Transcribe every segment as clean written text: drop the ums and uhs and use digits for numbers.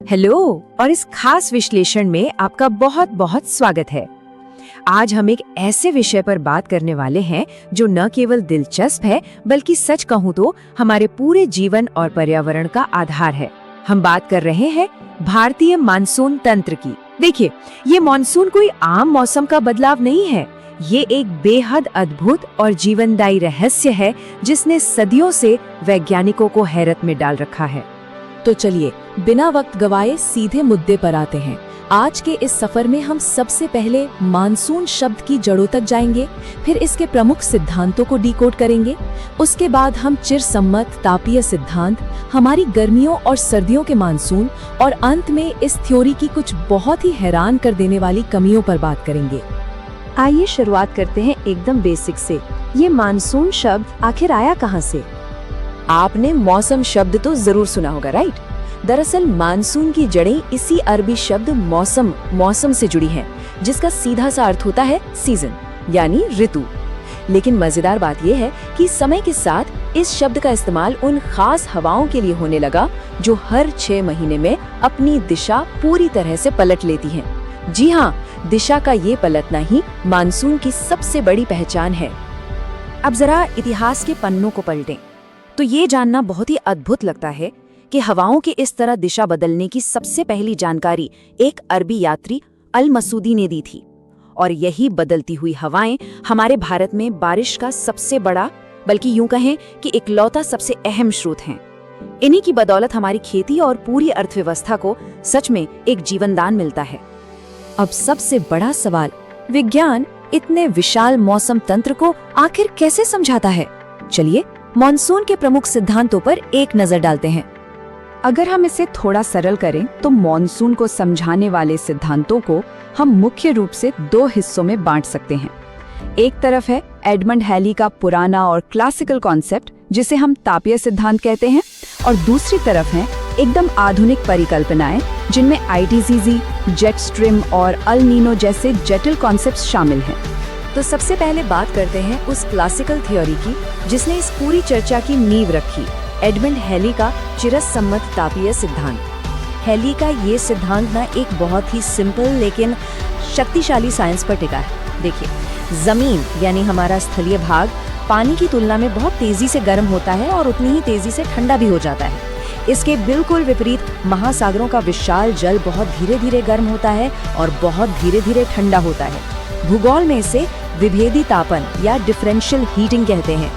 Hello और इस खास विश्लेषण में आपका बहुत बहुत स्वागत है। आज हम एक ऐसे विषय पर बात करने वाले हैं जो न केवल दिलचस्प है बल्कि सच कहूँ तो हमारे पूरे जीवन और पर्यावरण का आधार है। हम बात कर रहे हैं भारतीय मानसून तंत्र की। देखिए, ये मानसून कोई आम मौसम का बदलाव नहीं है। ये एक बेहद अद्भुत और जीवनदायी रहस्य है जिसने सदियों से वैज्ञानिकों को हैरत में डाल रखा है। तो चलिए बिना वक्त गवाए सीधे मुद्दे पर आते हैं। आज के इस सफर में हम सबसे पहले मानसून शब्द की जड़ों तक जाएंगे, फिर इसके प्रमुख सिद्धांतों को डिकोड करेंगे। उसके बाद हम चिरसम्मत तापीय सिद्धांत, हमारी गर्मियों और सर्दियों के मानसून और अंत में इस थ्योरी की कुछ बहुत ही हैरान कर देने वाली कमियों पर बात करेंगे। आइए शुरुआत करते हैं एकदम बेसिक से। ये मानसून शब्द आखिर आया कहाँ से? आपने मौसम शब्द तो जरूर सुना होगा, राइट? दरअसल मानसून की जड़ें इसी अरबी शब्द मौसम से जुड़ी हैं, जिसका सीधा सा अर्थ होता है सीजन यानी ऋतु। लेकिन मजेदार बात यह है कि समय के साथ इस शब्द का इस्तेमाल उन खास हवाओं के लिए होने लगा जो हर 6 महीने में अपनी दिशा पूरी तरह से पलट लेती हैं। जी हाँ, दिशा का ये पलटना ही मानसून की सबसे बड़ी पहचान है। अब जरा इतिहास के पन्नों को पलटें तो ये जानना बहुत ही अद्भुत लगता है कि हवाओं की इस तरह दिशा बदलने की सबसे पहली जानकारी एक अरबी यात्री अल मसूदी ने दी थी। और यही बदलती हुई हवाएं हमारे भारत में बारिश का सबसे बड़ा, बल्कि यूं कहें कि इकलौता सबसे अहम स्रोत हैं। इन्हीं की बदौलत हमारी खेती और पूरी अर्थव्यवस्था को सच में एक जीवनदान मिलता है। अब सबसे बड़ा सवाल, विज्ञान इतने विशाल मौसम तंत्र को आखिर कैसे समझाता है? चलिए मॉनसून के प्रमुख सिद्धांतों पर एक नजर डालते हैं। अगर हम इसे थोड़ा सरल करें तो मॉनसून को समझाने वाले सिद्धांतों को हम मुख्य रूप से 2 हिस्सों में बांट सकते हैं। एक तरफ है एडमंड हैली का पुराना और क्लासिकल कॉन्सेप्ट जिसे हम तापीय सिद्धांत कहते हैं, और दूसरी तरफ है एकदम आधुनिक परिकल्पनाएं जिनमें आईटीसीजी, जेट स्ट्रीम और अल नीनो जैसे जटिल कॉन्सेप्ट्स शामिल हैं। तो सबसे पहले बात करते हैं उस क्लासिकल थ्योरी की जिसने इस पूरी चर्चा की नींव रखी, एडमंड हैली का चिरसम्मत तापीय सिद्धांत। हैली का ये सिद्धांत ना एक बहुत ही सिंपल लेकिन शक्तिशाली साइंस पर टिका है। देखिए, जमीन यानी हमारा स्थलीय भाग पानी की तुलना में बहुत तेजी से गर्म होता है और उतनी ही तेजी से ठंडा भी हो जाता है। इसके बिल्कुल विपरीत महासागरों का विशाल जल बहुत धीरे धीरे गर्म होता है और बहुत धीरे धीरे ठंडा होता है। भूगोल में इसे विभेदी तापन या डिफरेंशियल हीटिंग कहते हैं।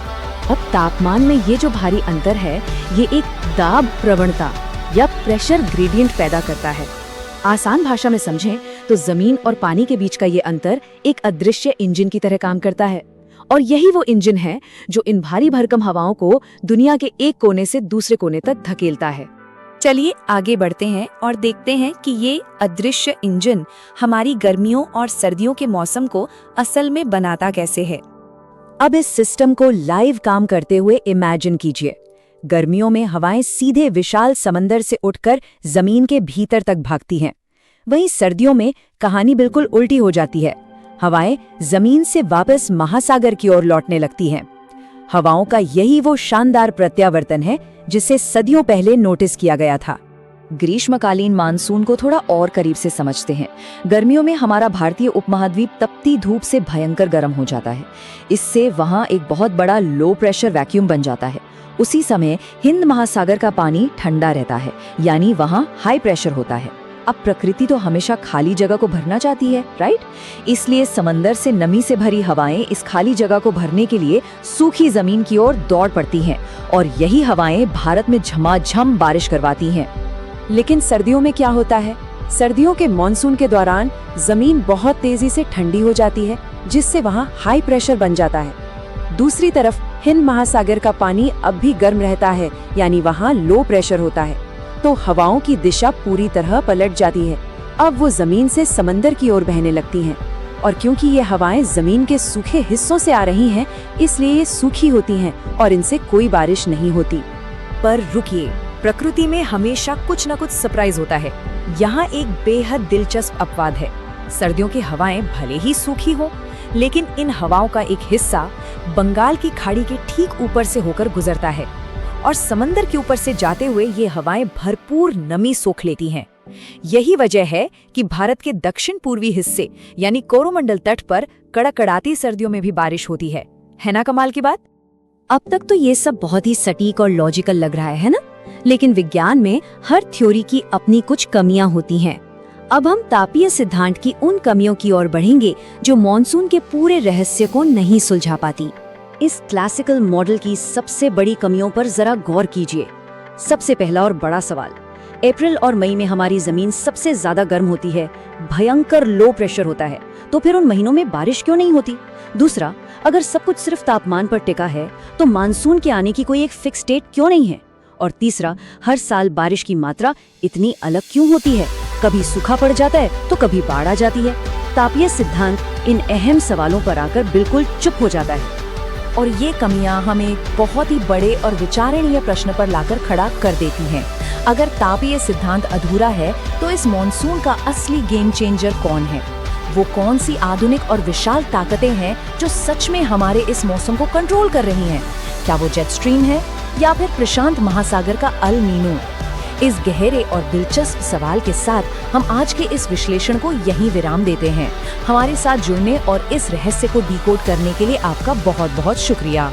अब तापमान में ये जो भारी अंतर है, ये एक दाब प्रवणता या प्रेशर ग्रेडियंट पैदा करता है। आसान भाषा में समझें तो जमीन और पानी के बीच का ये अंतर एक अदृश्य इंजन की तरह काम करता है, और यही वो इंजन है जो इन भारी भरकम हवाओं को दुनिया के एक कोने से दूसरे कोने तक धकेलता है। चलिए आगे बढ़ते हैं और देखते हैं कि ये अदृश्य इंजन हमारी गर्मियों और सर्दियों के मौसम को असल में बनाता कैसे है। अब इस सिस्टम को लाइव काम करते हुए इमेजिन कीजिए। गर्मियों में हवाएं सीधे विशाल समंदर से उठकर जमीन के भीतर तक भागती हैं। वहीं सर्दियों में कहानी बिल्कुल उल्टी हो जाती है। हवाएं जमीन से वापस महासागर की ओर लौटने लगती हैं। हवाओं का यही वो शानदार प्रत्यावर्तन है जिसे सदियों पहले नोटिस किया गया था। ग्रीष्मकालीन मानसून को थोड़ा और करीब से समझते हैं। गर्मियों में हमारा भारतीय उपमहाद्वीप तपती धूप से भयंकर गर्म हो जाता है। इससे वहां एक बहुत बड़ा लो प्रेशर वैक्यूम बन जाता है। उसी समय हिंद महासागर का पानी ठंडा रहता है, यानी वहां हाई प्रेशर होता है। अब प्रकृति तो हमेशा खाली जगह को भरना चाहती है, राइट? इसलिए समंदर से नमी से भरी हवाएं इस खाली जगह को भरने के लिए सूखी जमीन की ओर दौड़ पड़ती हैं, और यही हवाएं भारत में झमाझम बारिश करवाती हैं। लेकिन सर्दियों में क्या होता है? सर्दियों के मॉनसून के दौरान जमीन बहुत तेजी से ठंडी हो जाती है, जिससे वहां हाई प्रेशर बन जाता है। दूसरी तरफ हिंद महासागर का पानी अब भी गर्म रहता है, यानी वहां लो प्रेशर होता है। तो हवाओं की दिशा पूरी तरह पलट जाती है। अब वो जमीन से समंदर की ओर बहने लगती हैं, और क्योंकि ये हवाएं जमीन के सूखे हिस्सों से आ रही हैं, इसलिए ये सूखी होती हैं और इनसे कोई बारिश नहीं होती। पर रुकिए, प्रकृति में हमेशा कुछ न कुछ सरप्राइज होता है। यहाँ एक बेहद दिलचस्प अपवाद है। सर्दियों की हवाएं भले ही सूखी हो, लेकिन इन हवाओं का एक हिस्सा बंगाल की खाड़ी के ठीक ऊपर से होकर गुजरता है, और समंदर के ऊपर से जाते हुए ये हवाएं भरपूर नमी सोख लेती हैं। यही वजह है कि भारत के दक्षिण पूर्वी हिस्से यानी कोरोमंडल तट पर कड़कड़ाती सर्दियों में भी बारिश होती है ना कमाल की बात। अब तक तो ये सब बहुत ही सटीक और लॉजिकल लग रहा है ना? लेकिन विज्ञान में हर थ्योरी की अपनी कुछ कमियां होती हैं। अब हम तापीय सिद्धांत की उन कमियों की ओर बढ़ेंगे जो मॉनसून के पूरे रहस्य को नहीं सुलझा पाती। इस क्लासिकल मॉडल की सबसे बड़ी कमियों पर जरा गौर कीजिए। सबसे पहला और बड़ा सवाल, अप्रैल और मई में हमारी जमीन सबसे ज्यादा गर्म होती है, भयंकर लो प्रेशर होता है, तो फिर उन महीनों में बारिश क्यों नहीं होती? दूसरा, अगर सब कुछ सिर्फ तापमान पर टिका है तो मानसून के आने की कोई एक फिक्स डेट क्यों नहीं है? और तीसरा, हर साल बारिश की मात्रा इतनी अलग क्यों होती है? कभी सूखा पड़ जाता है तो कभी बाढ़ आ जाती है। तापीय सिद्धांत इन अहम सवालों पर आकर बिल्कुल चुप हो जाता है। और ये कमियां हमें बहुत ही बड़े और विचारणीय प्रश्न पर लाकर खड़ा कर देती हैं। अगर तापीय सिद्धांत अधूरा है तो इस मॉनसून का असली गेम चेंजर कौन है? वो कौन सी आधुनिक और विशाल ताकतें हैं जो सच में हमारे इस मौसम को कंट्रोल कर रही हैं? क्या वो जेट स्ट्रीम है या फिर प्रशांत महासागर का अल नीनो? इस गहरे और दिलचस्प सवाल के साथ हम आज के इस विश्लेषण को यहीं विराम देते हैं। हमारे साथ जुड़ने और इस रहस्य को डिकोड करने के लिए आपका बहुत बहुत शुक्रिया।